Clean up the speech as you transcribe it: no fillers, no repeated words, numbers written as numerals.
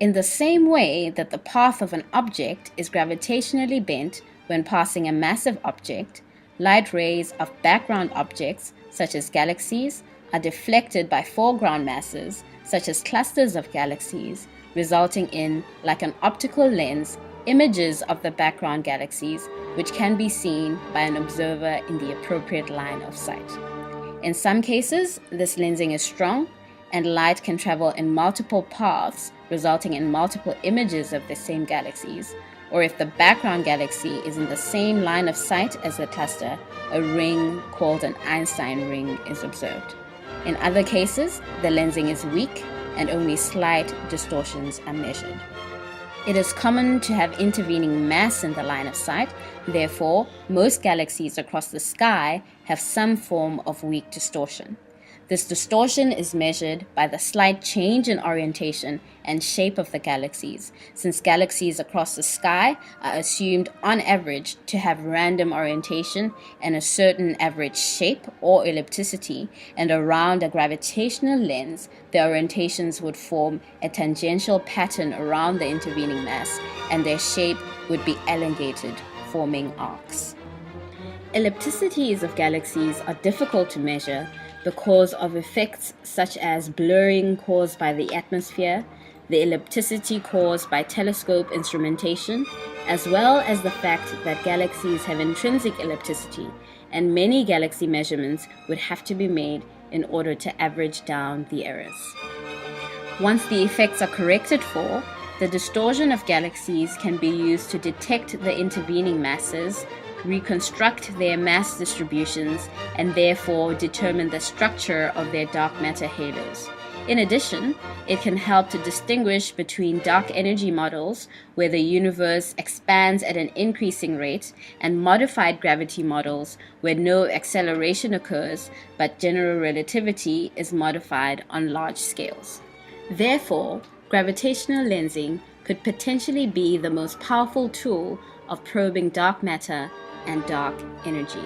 In the same way that the path of an object is gravitationally bent when passing a massive object, light rays of background objects, such as galaxies, are deflected by foreground masses, such as clusters of galaxies, resulting in, like an optical lens, images of the background galaxies, which can be seen by an observer in the appropriate line of sight. In some cases, this lensing is strong, and light can travel in multiple paths, resulting in multiple images of the same galaxies, or if the background galaxy is in the same line of sight as the cluster, a ring called an Einstein ring is observed. In other cases, the lensing is weak and only slight distortions are measured. It is common to have intervening mass in the line of sight. Therefore, most galaxies across the sky have some form of weak distortion. This distortion is measured by the slight change in orientation and shape of the galaxies, since galaxies across the sky are assumed on average to have random orientation and a certain average shape or ellipticity, and around a gravitational lens, the orientations would form a tangential pattern around the intervening mass, and their shape would be elongated, forming arcs. Ellipticities of galaxies are difficult to measure because of effects such as blurring caused by the atmosphere, the ellipticity caused by telescope instrumentation, as well as the fact that galaxies have intrinsic ellipticity, and many galaxy measurements would have to be made in order to average down the errors. Once the effects are corrected for, the distortion of galaxies can be used to detect the intervening masses, reconstruct their mass distributions, and therefore determine the structure of their dark matter halos. In addition, it can help to distinguish between dark energy models, where the universe expands at an increasing rate, and modified gravity models, where no acceleration occurs, but general relativity is modified on large scales. Therefore, gravitational lensing could potentially be the most powerful tool of probing dark matter and dark energy.